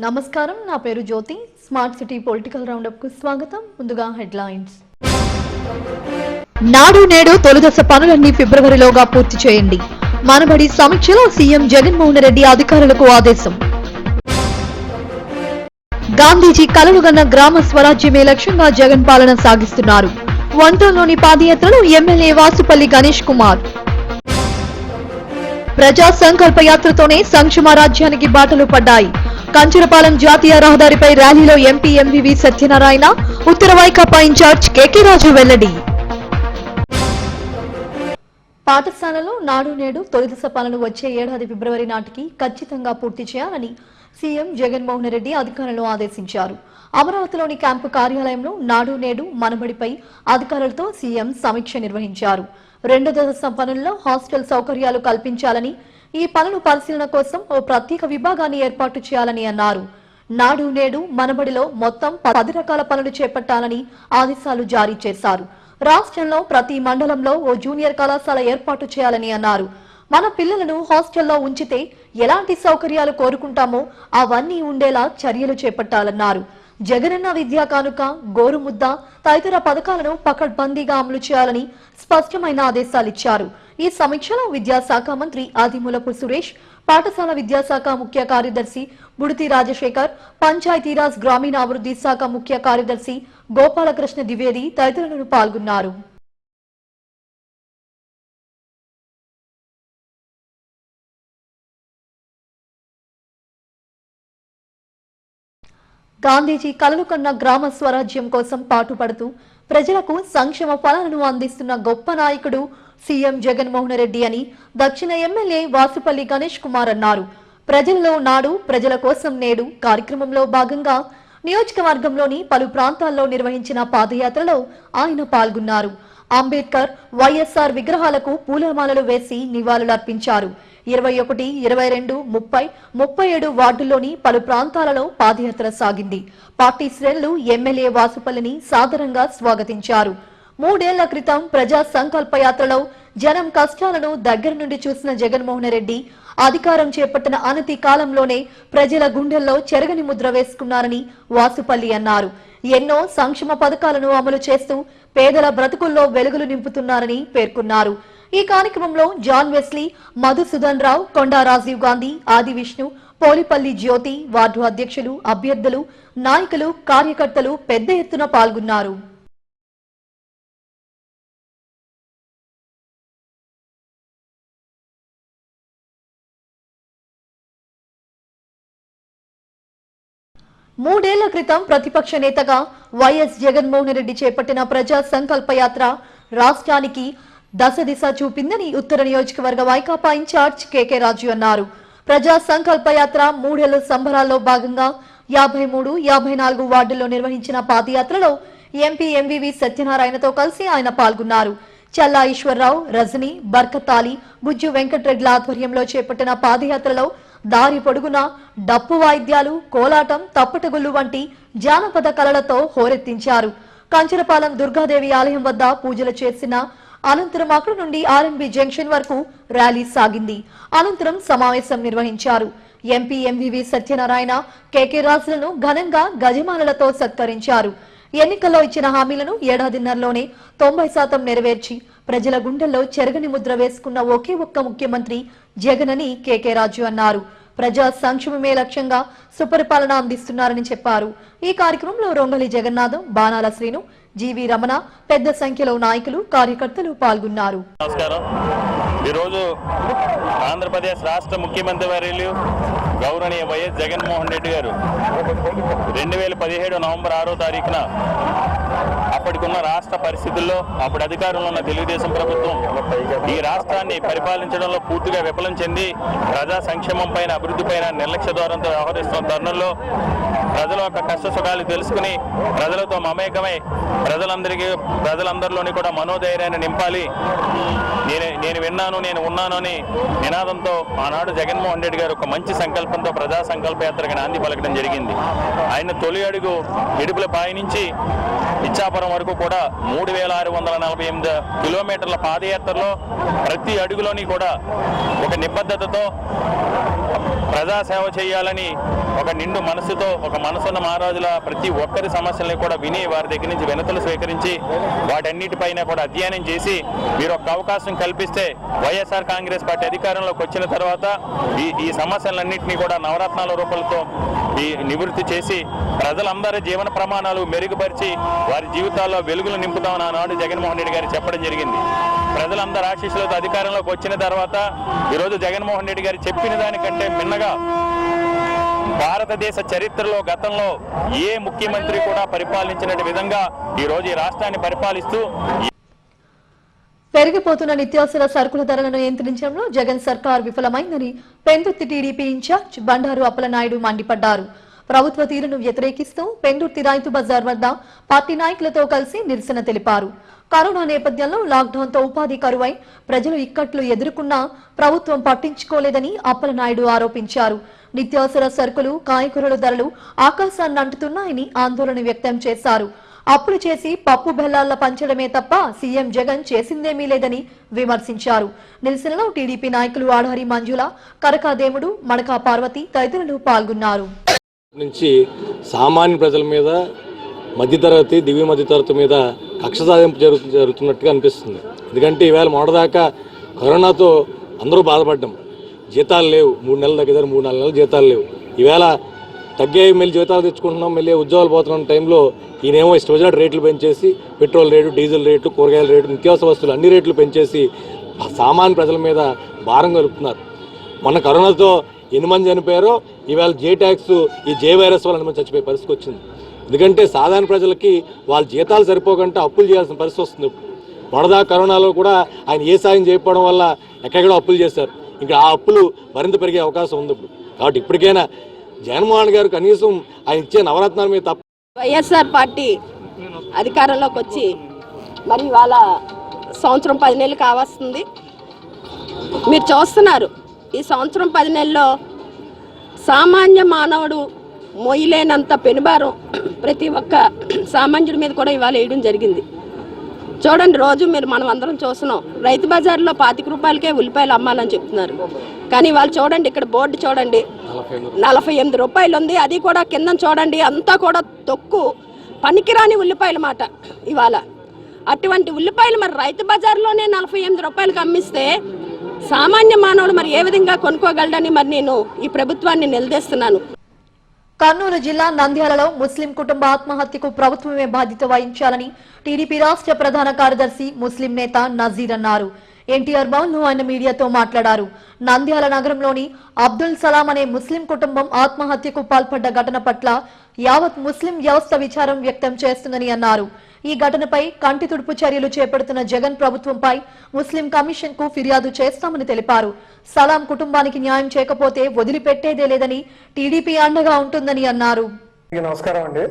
నమస్కారం, నా పేరు జ్యోతి. స్మార్ట్ సిటీ పొలిటికల్ రౌండప్ కు స్వాగతం. ముందుగా హెడ్లైన్స్. నాడు నేడు తొలిదశ పనులన్నీ ఫిబ్రవరిలోగా పూర్తి చేయండి. మనబడి సమీక్షలో సీఎం జగన్మోహన్ రెడ్డి అధికారులకు ఆదేశం. గాంధీజీ కలలుగన్న గ్రామ స్వరాజ్యమే లక్ష్యంగా జగన్ పాలన సాగిస్తున్నారు. వంటలోని పాదయాత్రలో ఎమ్మెల్యే వాసుపల్లి గణేష్ కుమార్. ప్రజా సంకల్ప యాత్రతోనే సంక్షేమ రాజ్యానికి బాటలు పడ్డాయి. కంచరపాలెం జాతీయ రహదారిపై ర్యాలీలో ఎంపీ ఎంవివి సత్యనారాయణ, ఉత్తర వైకాపా ఇన్ఛార్జ్ కేకే రాజు వెల్లడి. పాఠశాలలో నాడు నేడు తొలిదశ పనులు వచ్చే ఏడాది ఫిబ్రవరి నాటికి ఖచ్చితంగా పూర్తి చేయాలని సీఎం జగన్మోహన్ రెడ్డి అధికారులను ఆదేశించారు. అమరావతిలోని క్యాంపు కార్యాలయంలో నాడు నేడు మనబడిపై అధికారులతో సీఎం సమీక్ష నిర్వహించారు. 2 దశ పనుల్లో హాస్టల్ సౌకర్యాలు కల్పించాలని, ఈ పనుల పరిశీలన కోసం ఓ ప్రత్యేక విభాగాన్ని ఏర్పాటు చేయాలని అన్నారు. నాడు నేడు మనబడిలో మొత్తం 10 రకాల పనులు చేపట్టాలని ఆదేశాలు జారీ చేశారు. రాష్ట్రంలో ప్రతి మండలంలో ఓ జూనియర్ కళాశాల ఏర్పాటు చేయాలని అన్నారు. మన పిల్లలను హాస్టల్లో ఉంచితే ఎలాంటి సౌకర్యాలు కోరుకుంటామో అవన్నీ ఉండేలా చర్యలు చేపట్టాలన్నారు. జగనన్న విద్యా కానుక, గోరుముద్ద తదితర పథకాలను పకడ్బందీగా అమలు చేయాలని స్పష్టమైన ఆదేశాలిచ్చారు. ఈ సమీక్షలో విద్యాశాఖ మంత్రి ఆదిమూలపు సురేష్, పాఠశాల విద్యాశాఖ ముఖ్య కార్యదర్శి బుడితి రాజశేఖర్, పంచాయతీరాజ్ గ్రామీణాభివృద్ధి శాఖ ముఖ్య కార్యదర్శి గోపాలకృష్ణ ద్వివేది తదితరులు పాల్గొన్నారు. గాంధీజీ కలలు కన్న గ్రామ స్వరాజ్యం కోసం పాటుపడుతూ ప్రజలకు సంక్షేమ ఫలాలను అందిస్తున్న గొప్ప నాయకుడు సీఎం జగన్మోహన్ రెడ్డి అని దక్షిణ ఎమ్మెల్యే వాసుపల్లి గణేష్ కుమార్ అన్నారు. ప్రజల్లో నాడు ప్రజల కోసం నేడు కార్యక్రమంలో భాగంగా నియోజకవర్గంలోని పలు ప్రాంతాల్లో నిర్వహించిన పాదయాత్రలో ఆయన పాల్గొన్నారు. అంబేద్కర్, వైఎస్ఆర్ విగ్రహాలకు పూలమాలలు వేసి నివాళులర్పించారు. 21, 22, 30, 37 వార్డుల్లోని పలు ప్రాంతాలలో పాదయాత్ర సాగింది. పార్టీ శ్రేణులు ఎమ్మెల్యే వాసుపల్లిని సాదరంగా స్వాగతించారు. 3 ఏళ్ల క్రితం ప్రజా సంకల్ప యాత్రలో జనం కష్టాలను దగ్గర నుండి చూసిన జగన్మోహన్ రెడ్డి అధికారం చేపట్టిన అనతి కాలంలోనే ప్రజల గుండెల్లో చెరగని ముద్ర వేసుకున్నారని వాసుపల్లి అన్నారు. ఎన్నో సంక్షేమ పథకాలను అమలు చేస్తూ పేదల బ్రతుకుల్లో వెలుగులు నింపుతున్నారని పేర్కొన్నారు. ఈ కార్యక్రమంలో జాన్ వెస్లీ, మధుసూదన్ రావు, కొండా రాజీవ్ గాంధీ, ఆది విష్ణు, పోలిపల్లి జ్యోతి, వార్డు అధ్యక్షులు, అభ్యర్థులు, నాయకులు, కార్యకర్తలు పెద్ద ఎత్తున పాల్గొన్నారు. మూడేళ్ల క్రితం ప్రతిపక్ష నేతగా వైఎస్ జగన్మోహన్ రెడ్డి చేపట్టిన ప్రజా సంకల్ప యాత్ర రాష్ట్రానికి దశ దిశ చూపిందని ఉత్తర నియోజకవర్గ వైకాపా ఇన్ఛార్జ్ కేకే రాజు అన్నారు. ప్రజా సంకల్ప యాత్ర 3 ఏళ్ల సంబరాల్లో భాగంగా 53, 54 వార్డుల్లో నిర్వహించిన పాదయాత్రలో ఎంపీ ఎంవివి సత్యనారాయణతో కలిసి ఆయన పాల్గొన్నారు. చల్లా ఈశ్వరరావు, రజని, బర్కతాలి, బుజ్జు వెంకటరెడ్ల ఆధ్వర్యంలో చేపట్టిన పాదయాత్రలో దారి పొడుగున డప్పు వాయిద్యాలు, కోలాటం, తప్పటగుళ్ళు వంటి జానపద కళలతో హోరెత్తించారు. కంచరపాలెం దుర్గాదేవి ఆలయం వద్ద పూజలు చేసిన అనంతరం అక్కడి నుండి ఆర్ఎన్బి జంక్షన్ వరకు ర్యాలీ సాగింది. అనంతరం సమావేశం నిర్వహించారు. ఎంపీ ఎంవివి సత్యనారాయణ, కేకే రాజులను ఘనంగా గజమాలలతో సత్కరించారు. ఎన్నికల్లో ఇచ్చిన హామీలను ఏడాదిన్నరలోనే 90% నెరవేర్చి ప్రజల గుండెల్లో చెరగని ముద్ర వేసుకున్న ఒకే ఒక్క ముఖ్యమంత్రి జగన్ అని కేకే రాజు అన్నారు. ప్రజా సంక్షేమమే లక్ష్యంగా సుపరిపాలన అందిస్తున్నారని చెప్పారు. ఈ కార్యక్రమంలో రొంగలి జగన్నాథం, బాణాల శ్రీను, జీవి రమణ, పెద్ద సంఖ్యలో నాయకులు, కార్యకర్తలు పాల్గొన్నారు. నమస్కారం. ఈరోజు ఆంధ్రప్రదేశ్ రాష్ట్ర ముఖ్యమంత్రి వర్యులు గౌరవనీయ వైఎస్ జగన్మోహన్ రెడ్డి గారు 2017 నవంబర్ 6వ తారీఖున అప్పటికున్న రాష్ట్ర పరిస్థితుల్లో అప్పుడు అధికారంలో ఉన్న తెలుగుదేశం ప్రభుత్వం ఈ రాష్ట్రాన్ని పరిపాలించడంలో పూర్తిగా విఫలం చెంది ప్రజా సంక్షేమం పైన, అభివృద్ధి పైన నిర్లక్ష్య ధోరణితో వ్యవహరిస్తున్న తరుణంలో ప్రజల యొక్క కష్ట సుఖాలు తెలుసుకుని ప్రజలతో మమేకమై ప్రజలందరిలోని కూడా మనోధైర్యాన్ని నింపాలి, నేను విన్నాను, నేను ఉన్నాను అని నినాదంతో ఆనాడు జగన్మోహన్ రెడ్డి గారు ఒక మంచి సంకల్పంతో ప్రజా సంకల్ప యాత్రకు నాంది పలకడం జరిగింది. ఆయన తొలి అడుగు ఇడుపులపాయ నుంచి ఇచ్చాపురం వరకు కూడా 3648 కిలోమీటర్ల పాదయాత్రలో ప్రతి అడుగులోని కూడా ఒక నిబద్ధతతో ప్రజాసేవ చేయాలని ఒక నిండు మనసుతో, ఒక మనసున్న మహారాజుల ప్రతి ఒక్కరి సమస్యల్ని కూడా విని వారి దగ్గర నుంచి వినతులు స్వీకరించి వాటన్నిటిపైన కూడా అధ్యయనం చేసి మీరు ఒక అవకాశం కల్పిస్తే వైఎస్ఆర్ కాంగ్రెస్ పార్టీ అధికారంలోకి వచ్చిన తర్వాత ఈ సమస్యలన్నింటినీ కూడా నవరత్నాల రూపాలతో నివృత్తి చేసి ప్రజలందరి జీవన ప్రమాణాలు మెరుగుపరిచి వారి జీవితాల్లో వెలుగులు నింపుతామని ఆనాడు జగన్మోహన్ రెడ్డి గారు చెప్పడం జరిగింది. ప్రజలందరి ఆశీస్సులతో అధికారంలోకి వచ్చిన తర్వాత ఈరోజు జగన్మోహన్ రెడ్డి గారు చెప్పిన దానికంటే మిన్నగా భారతదేశ చరిత్రలో గతంలో ఏ ముఖ్యమంత్రి కూడా పరిపాలించిన విధంగా ఈరోజు ఈ రాష్ట్రాన్ని పరిపాలిస్తూ పెరిగిపోతున్న నిత్యావసర సరుకుల ధరలను నియంత్రించడంలో జగన్ సర్కార్ విఫలమైందని పెందుర్తి టీడీపీ ఇన్ఛార్జ్ బండారు అప్పలనాయుడు మండిపడ్డారు. ప్రభుత్వ తీరును వ్యతిరేకిస్తూ పెందుర్తి రైతు బజార్ వద్ద పార్టీ నాయకులతో కలిసి నిరసన తెలిపారు. కరోనా నేపథ్యంలో లాక్డౌన్తో ఉపాధి కరువై ప్రజలు ఇక్కట్లు ఎదుర్కొన్నా ప్రభుత్వం పట్టించుకోలేదని అప్పలనాయుడు ఆరోపించారు. నిత్యావసర సరుకులు, కాయగూరల ధరలు ఆకాశాన్ని అంటుతున్నాయని ఆందోళన వ్యక్తం చేశారు. అప్పులు చేసి పప్పు బెల్లాల పంచడమే తప్ప సీఎం జగన్ చేసిందేమీ లేదని విమర్శించారు. నిరసనలో టీడీపీ నాయకులు ఆడారి మంజుల, కరకాదేముడు, మడకా పార్వతి తదితరులు పాల్గొన్నారు. నుంచి సామాన్య ప్రజల మీద, మధ్యతరగతి, దివ్య మధ్యతరగతి మీద కక్ష సాధింపు జరుగుతున్నట్టుగా అనిపిస్తుంది. ఎందుకంటే ఈవేళ మొదటిదాకా కరోనాతో అందరూ బాధపడ్డాం. జీతాలు లేవు, 3 నెలల దగ్గర 3-4 నెలలు జీతాలు లేవు. ఈవేళ తగ్గాయి, మళ్ళీ జీతాలు తెచ్చుకుంటున్నాం, మళ్ళీ ఉద్యోగాలు పోతున్న టైంలో ఈయనేమో ఇష్టం వచ్చినట్టు రేట్లు పెంచేసి పెట్రోల్ రేటు, డీజిల్ రేట్లు, కూరగాయల రేటు, నిత్యావసర వస్తువులు అన్ని రేట్లు పెంచేసి సామాన్య ప్రజల మీద భారం కలుపుతున్నారు. మొన్న కరోనాతో 8 మంది చనిపోయారో, ఈవేళ జే ట్యాక్స్, ఈ జే వైరస్ వల్ల 8 మంది చచ్చిపోయే పరిస్థితి వచ్చింది. ఎందుకంటే సాధారణ ప్రజలకి వాళ్ళ జీతాలు సరిపోకుండా అప్పులు చేయాల్సిన పరిస్థితి వస్తుంది. మొదదా కరోనాలో కూడా ఆయన ఏ సాయం చేయకపోవడం వల్ల ఎక్కడెక్కడో అప్పులు చేశారు. ఇంకా ఆ అప్పులు మరింత పెరిగే అవకాశం ఉంది ఇప్పుడు. కాబట్టి ఇప్పటికైనా జగన్మోహన్ గారు కనీసం ఆయన ఇచ్చే నవరత్నాల మీద తప్ప వైఎస్ఆర్ పార్టీ అధికారంలోకి వచ్చి మరి వాళ్ళ సంవత్సరం 10 నెలలు కావస్తుంది. మీరు చూస్తున్నారు, ఈ సంవత్సరం 10 నెలల్లో సామాన్య మానవుడు మోయలేనంత పెనుబారం ప్రతి ఒక్క సామాన్యుడి మీద కూడా ఇవాళ వేయడం జరిగింది. చూడండి, రోజు మనం అందరం చూస్తున్నాం, రైతు బజార్లో 25 రూపాయలకే ఉల్లిపాయలు అమ్మాలని చెప్తున్నారు. కానీ వాళ్ళు చూడండి, ఇక్కడ బోర్డు చూడండి, 48 రూపాయలు ఉంది. అది కూడా కింద చూడండి, అంతా కూడా తొక్కు పనికిరాని ఉల్లిపాయల మాట ఇవాళ. అటువంటి ఉల్లిపాయలు మరి రైతు బజార్లోనే 48 రూపాయలకు అమ్మిస్తే సామాన్య మానవుడు మరి ఏ విధంగా కొనుక్కోగలడని మరి నేను ఈ ప్రభుత్వాన్ని నిలదీస్తున్నాను. కర్నూలు జిల్లా నంద్యాలలో ముస్లిం కుటుంబ ఆత్మహత్యకు ప్రభుత్వమే బాధ్యత వహించాలని టీడీపీ రాష్ట్ర ప్రధాన కార్యదర్శి ముస్లిం నేత నజీర్ అన్నారు. ఎన్టీఆర్ భవన్లో ఆయన మీడియాతో మాట్లాడారు. నంద్యాల నగరంలోని అబ్దుల్ సలాం అనే ముస్లిం కుటుంబం ఆత్మహత్యకు పాల్పడ్డ ఘటన పట్ల యావత్ ముస్లిం వ్యవస్థ విచారం వ్యక్తం చేస్తుందని అన్నారు. ఈ ఘటనపై కంటి తుడుపు చర్యలు చేపడుతున్న జగన్ ప్రభుత్వంపై ముస్లిం కమిషన్ కు ఫిర్యాదు చేస్తామని తెలిపారు. సలాం కుటుంబానికి న్యాయం చేయకపోతే వదిలిపెట్టేదే లేదని టీడీపీ అండగా ఉంటుందని అన్నారు. నమస్కారం అండి.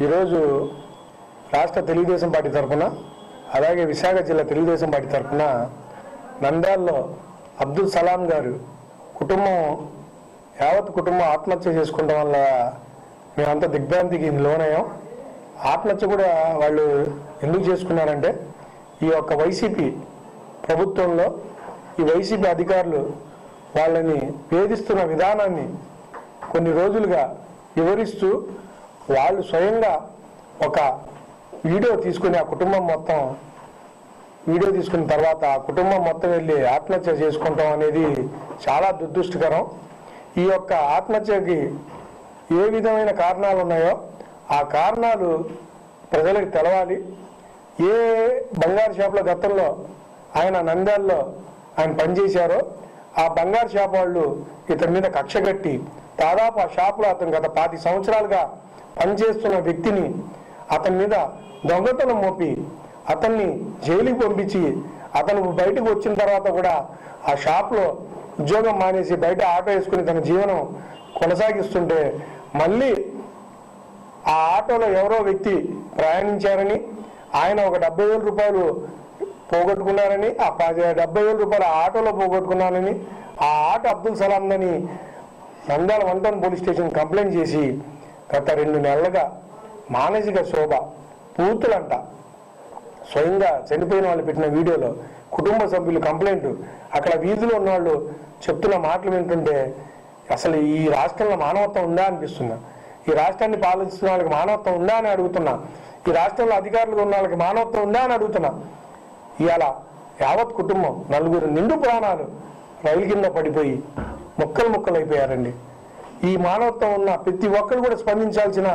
ఈరోజు రాష్ట్ర తెలుగుదేశం పార్టీ తరఫున, అలాగే విశాఖ జిల్లా తెలుగుదేశం పార్టీ తరఫున నంద్యాలలో అబ్దుల్ సలాం గారు యావత్ కుటుంబం ఆత్మహత్య చేసుకోవడం వల్ల మేమంతా దిగ్భ్రాంతికి లోనయ్యాం. ఆత్మహత్య కూడా వాళ్ళు ఎందుకు చేసుకున్నారంటే, ఈ యొక్క వైసీపీ ప్రభుత్వంలో ఈ వైసీపీ అధికారులు వాళ్ళని వేధిస్తున్న విధానాన్ని కొన్ని రోజులుగా వివరిస్తూ వాళ్ళు స్వయంగా ఒక వీడియో తీసుకుని, ఆ కుటుంబం మొత్తం వీడియో తీసుకున్న తర్వాత ఆ కుటుంబం మొత్తం వెళ్ళి ఆత్మహత్య చేసుకుంటాం అనేది చాలా దురదృష్టకరం. ఈ యొక్క ఆత్మహత్యకి ఏ విధమైన కారణాలు ఉన్నాయో ఆ కారణాలు ప్రజలకు తెలవాలి. ఏ బంగారు షాపుల గతంలో ఆయన నంద్యాలలో ఆయన పనిచేశారో ఆ బంగారు షాప్ వాళ్ళు ఇతని మీద కక్ష కట్టి దాదాపు ఆ షాపులో అతను గత 10 సంవత్సరాలుగా పనిచేస్తున్న వ్యక్తిని అతని మీద దొంగతనం మోపి అతన్ని జైలుకి పంపించి అతను బయటకు వచ్చిన తర్వాత కూడా ఆ షాప్లో ఉద్యోగం మానేసి బయట ఆటో వేసుకుని తన జీవనం కొనసాగిస్తుంటే మళ్ళీ ఆ ఆటోలో ఎవరో వ్యక్తి ప్రయాణించారని, ఆయన ఒక 70,000 రూపాయలు పోగొట్టుకున్నారని, ఆ 70,000 రూపాయలు ఆటోలో పోగొట్టుకున్నారని, ఆ ఆటో అబ్దుల్ సలాందని Nandyal 1 town police station complaint చేసి గత 2 నెలలుగా మానసిక శోభ, పూతులంట, స్వయంగా చనిపోయిన వాళ్ళు పెట్టిన వీడియోలో కుటుంబ సభ్యులు కంప్లైంట్, అక్కడ వీధిలో ఉన్న వాళ్ళు చెప్తున్న మాటలు వింటుంటే అసలు ఈ రాష్ట్రంలో మానవత్వం ఉందా అనిపిస్తున్నా. ఈ రాష్ట్రాన్ని పాలిస్తున్న వాళ్ళకి మానవత్వం ఉందా అని అడుగుతున్నా. ఈ రాష్ట్రంలో అధికారులు ఉన్న వాళ్ళకి మానవత్వం ఉందా అని అడుగుతున్నా. ఇవాళ యావత్ కుటుంబం 4 నిండు ప్రాణాలు రైలు కింద పడిపోయి ముక్కలు ముక్కలు అయిపోయారండి. ఈ మానవత్వం ఉన్న ప్రతి ఒక్కరు కూడా స్పందించాల్సిన.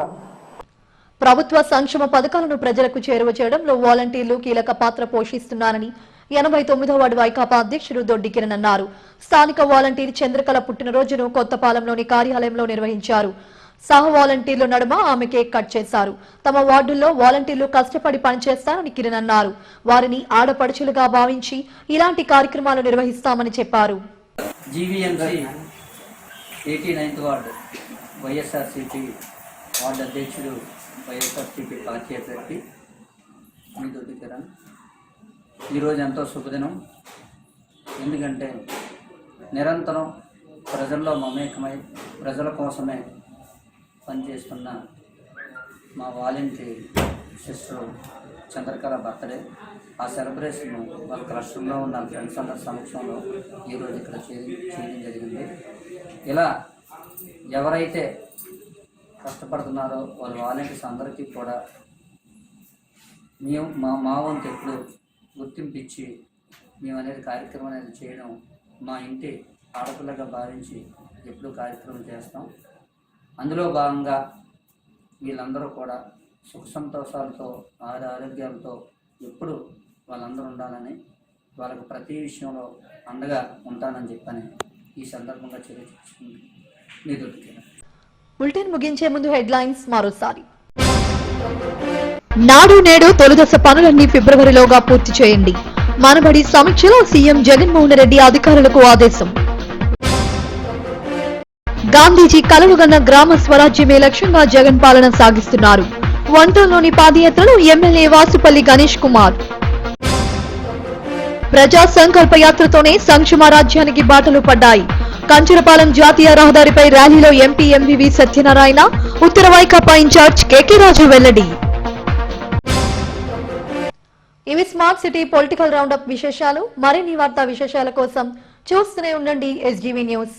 ప్రభుత్వ సంక్షేమ పథకాలను ప్రజలకు చేరువ చేయడంలో వాలంటీర్లు కీలక పాత్ర పోషిస్తున్నారని 89వ వార్డు వైకాపా అధ్యక్షుడు దొడ్డి కిరణ్ అన్నారు. స్థానిక వాలంటీర్ చంద్రకళ పుట్టినరోజును కొత్తపాలెంలోని కార్యాలయంలో నిర్వహించారు. సహ వాలంటీర్ల నడుమ ఆమె కేక్ కట్ చేశారు. తమ వార్డుల్లో వాలంటీర్లు కష్టపడి పనిచేస్తారని కిరణ్ అన్నారు. వారిని ఆడపడుచులుగా భావించి ఇలాంటి కార్యక్రమాలు నిర్వహిస్తామని చెప్పారు. జీవీఎంసీ 89వ వార్డు వైఎస్ఆర్సీపీ వార్డు అధ్యక్షుడు వైఎస్ఆర్సీపీ పార్టీ అభ్యర్థి మీ దొడ్డి కిరణ్. ఈరోజు ఎంతో శుభదినం. ఎందుకంటే నిరంతరం ప్రజల్లో మమేకమై ప్రజల కోసమే పనిచేస్తున్న మా వాలంటీర్ సిస్టర్ చంద్రకళ బర్త్డే, ఆ సెలబ్రేషన్ వాళ్ళ క్లస్టర్లో ఉన్న ఫ్రెండ్స్ అందరి సమక్షంలో ఈరోజు ఇక్కడ చేయడం జరిగింది. ఇలా ఎవరైతే కష్టపడుతున్నారో వాళ్ళ వాలంటీర్స్ అందరికీ కూడా మేము మా వంతు ఎప్పుడు గుర్తింపు ఇచ్చి మేము అనేది కార్యక్రమం అనేది చేయడం మా ఇంటి ఆడపిల్లగా భావించి ఎప్పుడు కార్యక్రమం చేస్తాం. అందులో భాగంగా వీళ్ళందరూ కూడా సుఖ సంతోషాలతో ఆరోగ్యాలతో ఎప్పుడు వాళ్ళందరూ ఉండాలని, వాళ్ళకు ప్రతి విషయంలో అండగా ఉంటానని చెప్పని ఈ సందర్భంగా తెలియజేస్తుంది మీ దొరికి. బులెటిన్ ముగించే ముందు హెడ్లైన్స్ మరోసారి. నాడు నేడు తొలిదశ పనులన్నీ ఫిబ్రవరిలోగా పూర్తి చేయండి. మనబడి సమీక్షలో సీఎం జగన్మోహన్ రెడ్డి అధికారులకు ఆదేశం. గాంధీజీ కలలుగన్న గ్రామ స్వరాజ్యమే లక్ష్యంగా జగన్ పాలన సాగిస్తున్నారు. వంటల్లోని పాదయాత్రలో ఎమ్మెల్యే వాసుపల్లి గణేష్ కుమార్. ప్రజా సంకల్ప యాత్రతోనే సంక్షేమ రాజ్యానికి బాటలు పడ్డాయి. కంచరపాలెం జాతీయ రహదారిపై ర్యాలీలో ఎంపీ ఎంవివి సత్యనారాయణ, ఉత్తర వైకాపా ఇన్ఛార్జ్ కేకే రాజు వెల్లడి. ఇవి స్మార్ట్ సిటీ పొలిటికల్ రౌండప్ విశేషాలు. మరిన్ని వార్తా విశేషాల కోసం చూస్తూనే ఉండండి SGV న్యూస్.